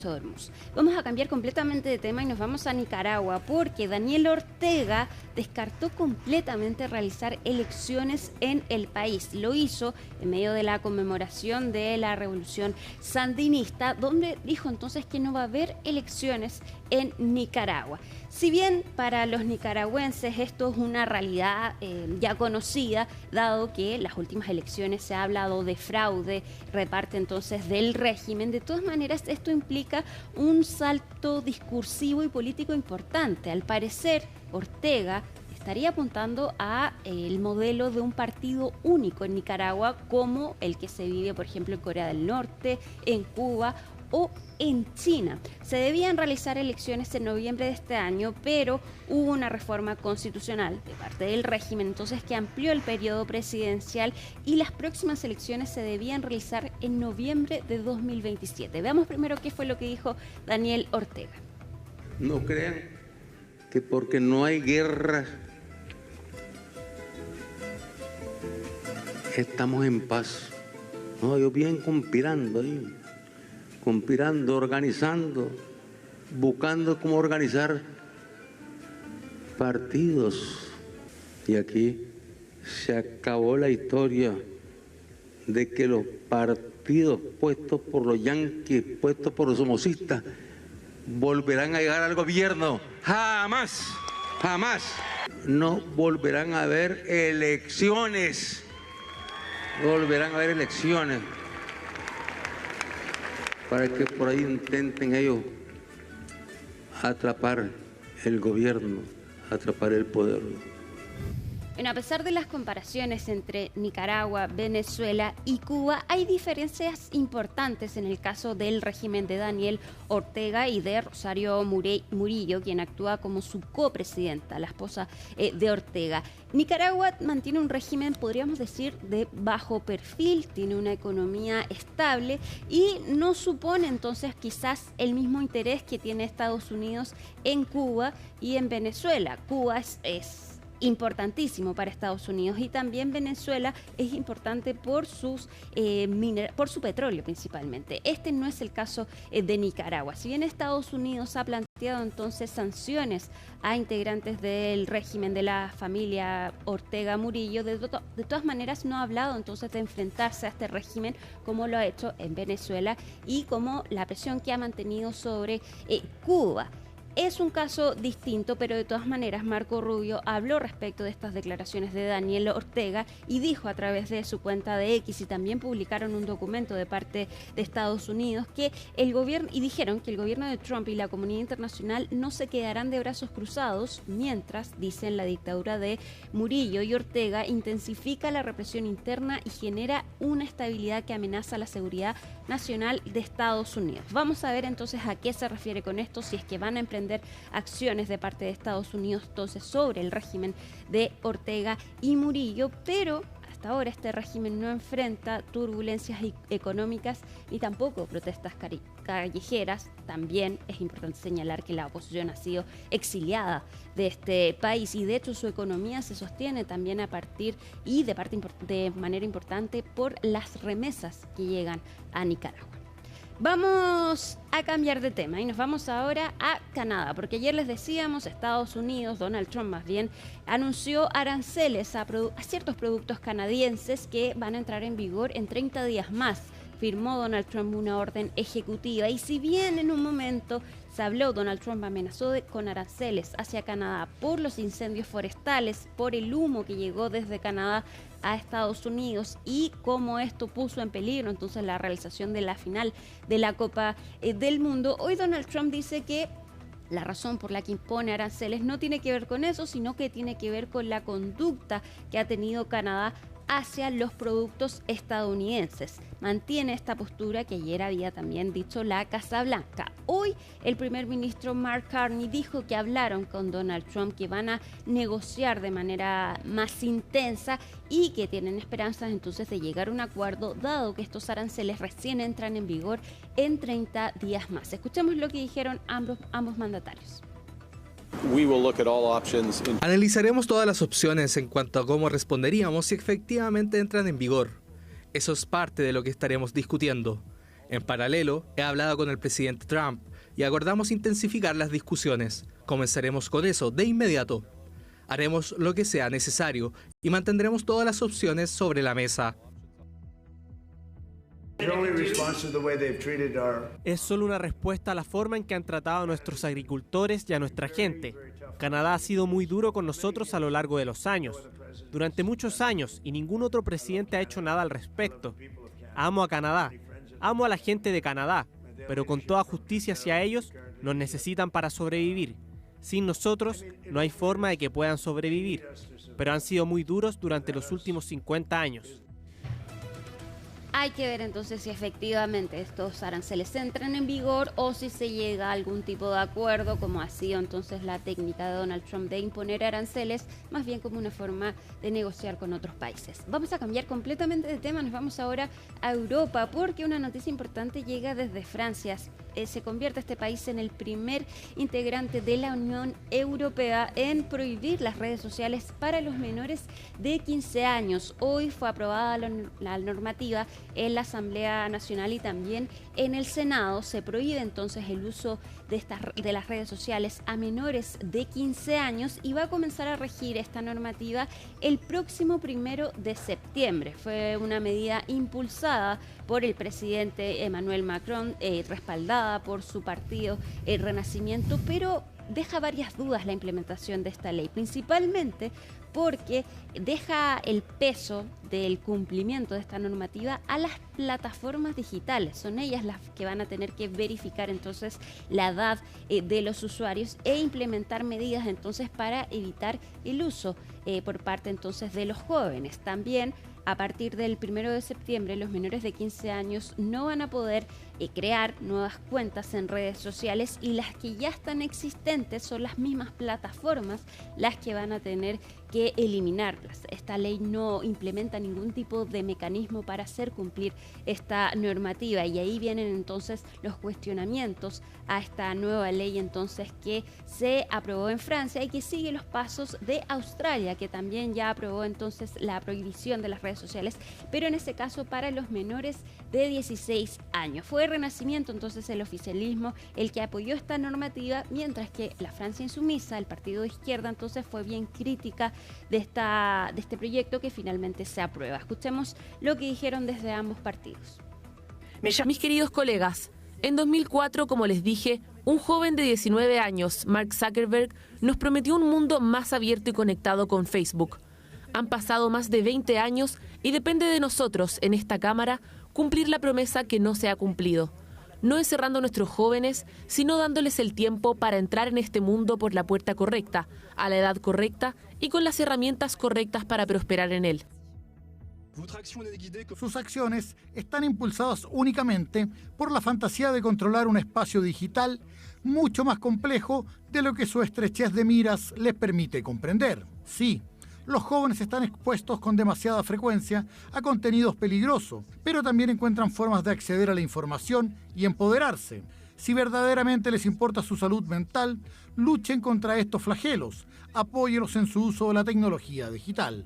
de Hormuz. Vamos a cambiar completamente de tema y nos vamos a Nicaragua porque Daniel Ortega descartó completamente realizar elecciones en el país. Lo hizo en medio de la conmemoración de la revolución sandinista, donde dijo entonces que no va a haber elecciones en Nicaragua. Si bien para los nicaragüenses esto es una realidad ya conocida, dado que en las últimas elecciones se ha hablado de fraude, reparte entonces del régimen, de todas maneras esto implica un salto discursivo y político importante. Al parecer, Ortega estaría apuntando a el modelo de un partido único en Nicaragua, como el que se vive, por ejemplo, en Corea del Norte, en Cuba o en China. Se debían realizar elecciones en noviembre de este año, pero hubo una reforma constitucional de parte del régimen, entonces que amplió el periodo presidencial y las próximas elecciones se debían realizar en noviembre de 2027. Veamos primero qué fue lo que dijo Daniel Ortega. No crean que porque no hay guerra estamos en paz. No, ellos vienen conspirando ahí. Conspirando, organizando, buscando cómo organizar partidos. Y aquí se acabó la historia de que los partidos puestos por los yanquis, puestos por los somocistas, volverán a llegar al gobierno. Jamás, jamás. No volverán a haber elecciones. No volverán a haber elecciones. Para que por ahí intenten ellos atrapar el gobierno, atrapar el poder. Bueno, a pesar de las comparaciones entre Nicaragua, Venezuela y Cuba, hay diferencias importantes en el caso del régimen de Daniel Ortega y de Rosario Murillo, quien actúa como su copresidenta, la esposa de Ortega. Nicaragua mantiene un régimen, podríamos decir, de bajo perfil, tiene una economía estable y no supone entonces quizás el mismo interés que tiene Estados Unidos en Cuba y en Venezuela. Cuba es importantísimo para Estados Unidos y también Venezuela es importante por por su petróleo principalmente. Este no es el caso de Nicaragua. Si bien Estados Unidos ha planteado entonces sanciones a integrantes del régimen de la familia Ortega Murillo, de todas maneras no ha hablado entonces de enfrentarse a este régimen como lo ha hecho en Venezuela y como la presión que ha mantenido sobre Cuba. Es un caso distinto, pero de todas maneras Marco Rubio habló respecto de estas declaraciones de Daniel Ortega y dijo a través de su cuenta de X, y también publicaron un documento de parte de Estados Unidos, que el gobierno, y dijeron que el gobierno de Trump y la comunidad internacional no se quedarán de brazos cruzados mientras, dicen, la dictadura de Murillo y Ortega intensifica la represión interna y genera una estabilidad que amenaza la seguridad nacional de Estados Unidos. Vamos a ver entonces a qué se refiere con esto, si es que van a emprender acciones de parte de Estados Unidos entonces sobre el régimen de Ortega y Murillo, pero hasta ahora este régimen no enfrenta turbulencias económicas ni tampoco protestas callejeras. También es importante señalar que la oposición ha sido exiliada de este país y de hecho su economía se sostiene también de manera importante por las remesas que llegan a Nicaragua. Vamos a cambiar de tema y nos vamos ahora a Canadá, porque ayer les decíamos, Estados Unidos, Donald Trump más bien, anunció aranceles a ciertos productos canadienses que van a entrar en vigor en 30 días más. Firmó Donald Trump una orden ejecutiva y si bien en un momento se habló, Donald Trump amenazó con aranceles hacia Canadá por los incendios forestales, por el humo que llegó desde Canadá a Estados Unidos y cómo esto puso en peligro entonces la realización de la final de la Copa del Mundo. Hoy Donald Trump dice que la razón por la que impone aranceles no tiene que ver con eso, sino que tiene que ver con la conducta que ha tenido Canadá hacia los productos estadounidenses. Mantiene esta postura que ayer había también dicho la Casa Blanca. Hoy el primer ministro Mark Carney dijo que hablaron con Donald Trump, que van a negociar de manera más intensa y que tienen esperanzas entonces de llegar a un acuerdo, dado que estos aranceles recién entran en vigor en 30 días más. Escuchemos lo que dijeron ambos mandatarios. Analizaremos todas las opciones en cuanto a cómo responderíamos si efectivamente entran en vigor. Eso es parte de lo que estaremos discutiendo. En paralelo, he hablado con el presidente Trump y acordamos intensificar las discusiones. Comenzaremos con eso de inmediato. Haremos lo que sea necesario y mantendremos todas las opciones sobre la mesa. Es solo una respuesta a la forma en que han tratado a nuestros agricultores y a nuestra gente. Canadá ha sido muy duro con nosotros a lo largo de los años, durante muchos años, y ningún otro presidente ha hecho nada al respecto. Amo a Canadá, amo a la gente de Canadá, pero con toda justicia hacia ellos, nos necesitan para sobrevivir. Sin nosotros, no hay forma de que puedan sobrevivir, pero han sido muy duros durante los últimos 50 años. Hay que ver entonces si efectivamente estos aranceles entran en vigor o si se llega a algún tipo de acuerdo, como ha sido entonces la técnica de Donald Trump de imponer aranceles, más bien como una forma de negociar con otros países. Vamos a cambiar completamente de tema, nos vamos ahora a Europa, porque una noticia importante llega desde Francia. Se convierte este país en el primer integrante de la Unión Europea en prohibir las redes sociales para los menores de 15 años. Hoy fue aprobada la normativa en la Asamblea Nacional y también en el Senado. Se prohíbe entonces el uso de las redes sociales a menores de 15 años y va a comenzar a regir esta normativa el próximo 1 de septiembre. Fue una medida impulsada por el presidente Emmanuel Macron, respaldada por su partido El Renacimiento, pero deja varias dudas la implementación de esta ley, principalmente porque deja el peso del cumplimiento de esta normativa a las plataformas digitales. Son ellas las que van a tener que verificar entonces la edad de los usuarios e implementar medidas entonces para evitar el uso por parte entonces de los jóvenes. También a partir del 1 de septiembre, los menores de 15 años no van a poder crear nuevas cuentas en redes sociales y las que ya están existentes son las mismas plataformas las que van a tener que eliminarlas. Esta ley no implementa ningún tipo de mecanismo para hacer cumplir esta normativa y ahí vienen entonces los cuestionamientos a esta nueva ley entonces que se aprobó en Francia y que sigue los pasos de Australia, que también ya aprobó entonces la prohibición de las redes sociales, pero en ese caso para los menores de 16 años. Fue Renacimiento entonces el oficialismo el que apoyó esta normativa, mientras que la Francia insumisa, el partido de izquierda, entonces fue bien crítica de este proyecto que finalmente se aprueba. Escuchemos lo que dijeron desde ambos partidos. Mis queridos colegas, en 2004, como les dije, un joven de 19 años, Mark Zuckerberg, nos prometió un mundo más abierto y conectado con Facebook. Han pasado más de 20 años y depende de nosotros, en esta Cámara, cumplir la promesa que no se ha cumplido. No encerrando a nuestros jóvenes, sino dándoles el tiempo para entrar en este mundo por la puerta correcta, a la edad correcta y con las herramientas correctas para prosperar en él. Sus acciones están impulsadas únicamente por la fantasía de controlar un espacio digital mucho más complejo de lo que su estrechez de miras les permite comprender. Sí, los jóvenes están expuestos con demasiada frecuencia a contenidos peligrosos, pero también encuentran formas de acceder a la información y empoderarse. Si verdaderamente les importa su salud mental, luchen contra estos flagelos, apóyenlos en su uso de la tecnología digital.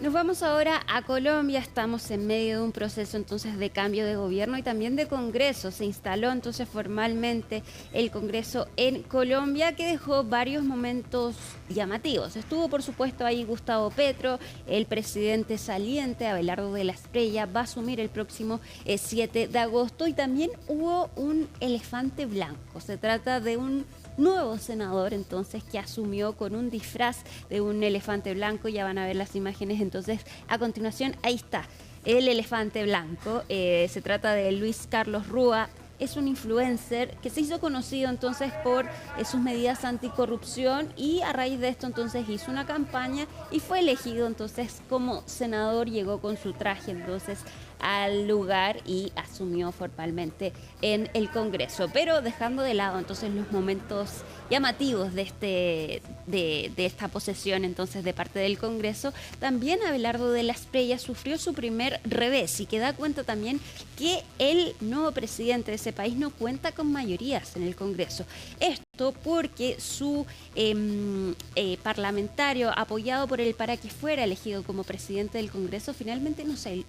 Nos vamos ahora a Colombia. Estamos en medio de un proceso entonces de cambio de gobierno y también de Congreso. Se instaló entonces formalmente el Congreso en Colombia, que dejó varios momentos llamativos. Estuvo por supuesto ahí Gustavo Petro, el presidente saliente Abelardo de la Espriella va a asumir el próximo 7 de agosto y también hubo un elefante blanco. Se trata de un nuevo senador entonces que asumió con un disfraz de un elefante blanco. Ya van a ver las imágenes entonces a continuación. Ahí está el elefante blanco. Se trata de Luis Carlos Rúa. Es un influencer que se hizo conocido entonces por sus medidas anticorrupción y a raíz de esto entonces hizo una campaña y fue elegido entonces como senador. Llegó con su traje entonces al lugar y asumió formalmente en el Congreso, pero dejando de lado entonces los momentos llamativos de esta posesión entonces de parte del Congreso, también Abelardo de la Espriella sufrió su primer revés y que da cuenta también que el nuevo presidente de ese país no cuenta con mayorías en el Congreso. Esto porque su parlamentario apoyado por él para que fuera elegido como presidente del Congreso finalmente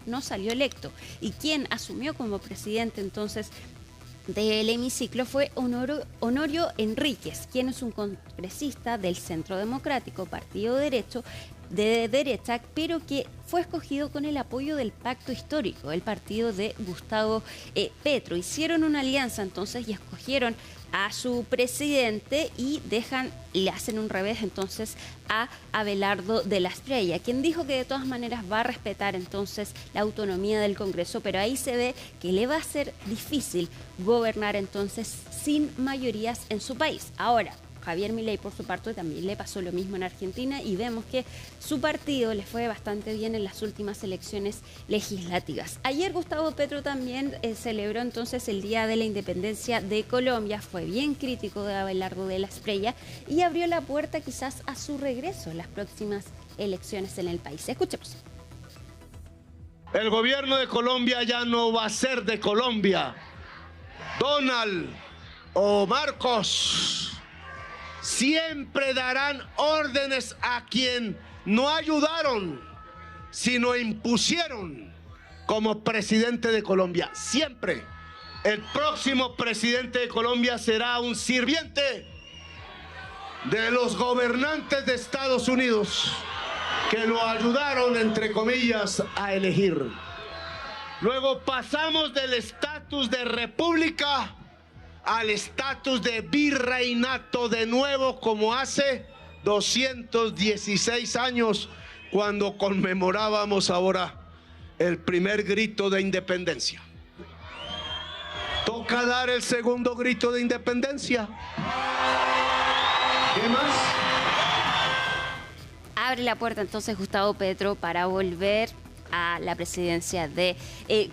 no salió electo. Y quien asumió como presidente entonces del hemiciclo fue Honorio Enríquez, quien es un congresista del Centro Democrático, partido de derecha, pero que fue escogido con el apoyo del Pacto Histórico, el partido de Gustavo Petro. Hicieron una alianza entonces y escogieron a su presidente y le hacen un revés entonces a Abelardo de la Espriella, quien dijo que de todas maneras va a respetar entonces la autonomía del Congreso, pero ahí se ve que le va a ser difícil gobernar entonces sin mayorías en su país. Ahora, Javier Milei, por su parte, también le pasó lo mismo en Argentina y vemos que su partido le fue bastante bien en las últimas elecciones legislativas. Ayer Gustavo Petro también celebró entonces el Día de la Independencia de Colombia, fue bien crítico de Abelardo de la Espriella y abrió la puerta quizás a su regreso en las próximas elecciones en el país. Escuchemos. El gobierno de Colombia ya no va a ser de Colombia. Donald o Marcos siempre darán órdenes a quien no ayudaron, sino impusieron como presidente de Colombia. Siempre. El próximo presidente de Colombia será un sirviente de los gobernantes de Estados Unidos que lo ayudaron, entre comillas, a elegir. Luego pasamos del estatus de república al estatus de virreinato de nuevo, como hace 216 años, cuando conmemorábamos ahora el primer grito de independencia. Toca dar el segundo grito de independencia. ¿Qué más? Abre la puerta entonces Gustavo Petro para volver a la presidencia de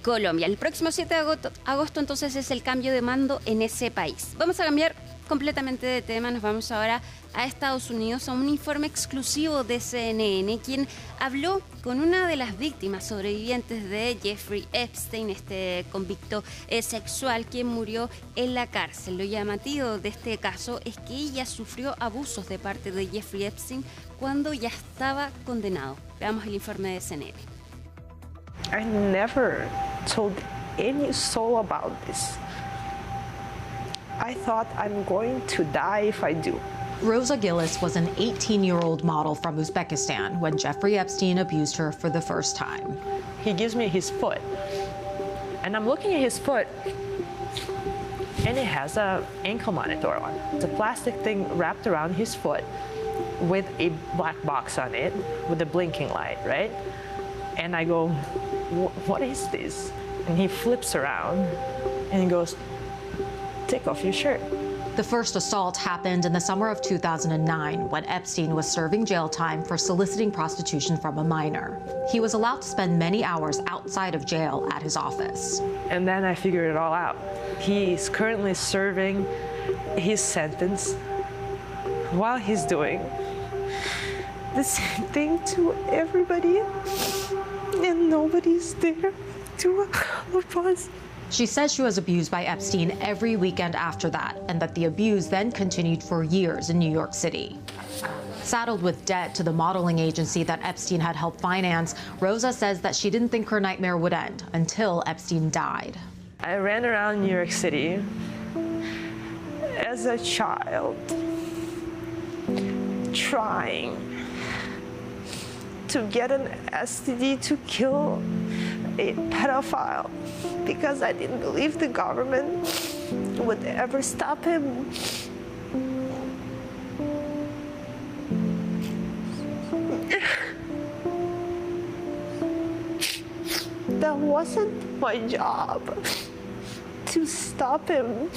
Colombia. El próximo 7 de agosto entonces es el cambio de mando en ese país. Vamos a cambiar completamente de tema, nos vamos ahora a Estados Unidos, a un informe exclusivo de CNN, quien habló con una de las víctimas sobrevivientes de Jeffrey Epstein, este convicto sexual quien murió en la cárcel. Lo llamativo de este caso es que ella sufrió abusos de parte de Jeffrey Epstein cuando ya estaba condenado. Veamos el informe de CNN. I never told any soul about this. I thought I'm going to die if I do. Rosa Gillis was an 18-year-old model from Uzbekistan when Jeffrey Epstein abused her for the first time. He gives me his foot, and I'm looking at his foot, and it has an ankle monitor on. It's a plastic thing wrapped around his foot with a black box on it with a blinking light, right? And I go, what is this? And he flips around and he goes, take off your shirt. The first assault happened in the summer of 2009 when Epstein was serving jail time for soliciting prostitution from a minor. He was allowed to spend many hours outside of jail at his office. And then I figured it all out. He's currently serving his sentence while he's doing the same thing to everybody, and nobody's there to oppose. She says she was abused by Epstein every weekend after that, and that the abuse then continued for years in New York City. Saddled with debt to the modeling agency that Epstein had helped finance, Rosa says that she didn't think her nightmare would end until Epstein died. I ran around New York City as a child, trying to get an STD to kill a pedophile because I didn't believe the government would ever stop him. That wasn't my job to stop him.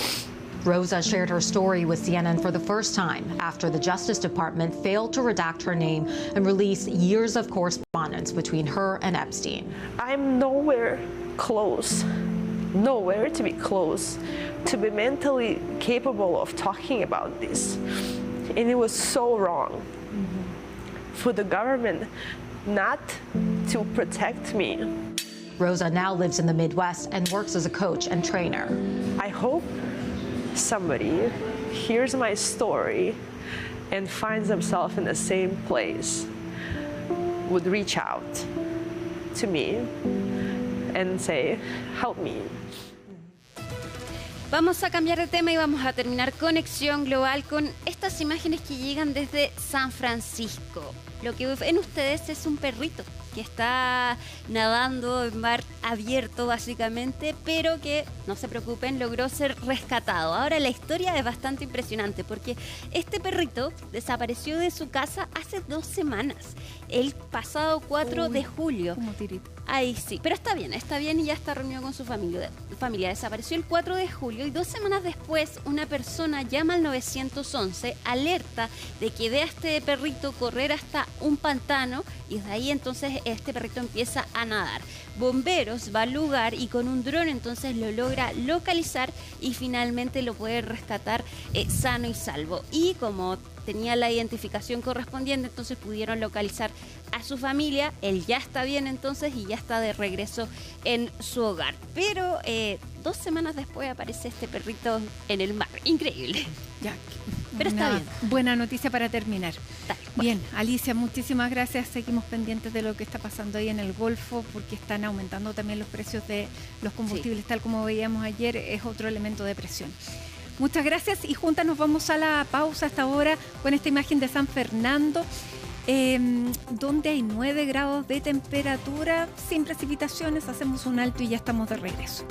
Rosa shared her story with CNN for the first time after the Justice Department failed to redact her name and release years of correspondence between her and Epstein. I'm nowhere close to be close to be mentally capable of talking about this. And it was so wrong for the government not to protect me. Rosa now lives in the Midwest and works as a coach and trainer. I hope somebody hears my story and finds themselves in the same place would reach out to me and say, help me. Vamos a cambiar de tema y vamos a terminar Conexión Global con estas imágenes que llegan desde San Francisco. Lo que ven ustedes es un perrito que está nadando en mar abierto básicamente, pero que, no se preocupen, logró ser rescatado. Ahora la historia es bastante impresionante porque este perrito desapareció de su casa hace 2 semanas, el pasado 4 de julio. Como tirito. Ahí sí, pero está bien y ya está reunido con su familia. Desapareció el 4 de julio y 2 semanas después una persona llama al 911, alerta de que ve a este perrito correr hasta un pantano y desde ahí entonces este perrito empieza a nadar. Bomberos va al lugar y con un dron entonces lo logra localizar y finalmente lo puede rescatar sano y salvo. Y como tenía la identificación correspondiente, entonces pudieron localizar a su familia. Él ya está bien entonces y ya está de regreso en su hogar. Pero 2 semanas después aparece este perrito en el mar. Increíble. Ya. Pero está bien. Buena noticia para terminar. Bueno. Bien, Alicia, muchísimas gracias. Seguimos pendientes de lo que está pasando ahí en el Golfo, porque están aumentando también los precios de los combustibles, sí. Tal como veíamos ayer, es otro elemento de presión. Muchas gracias y juntas nos vamos a la pausa hasta ahora con esta imagen de San Fernando, donde hay 9 grados de temperatura, sin precipitaciones. Hacemos un alto y ya estamos de regreso.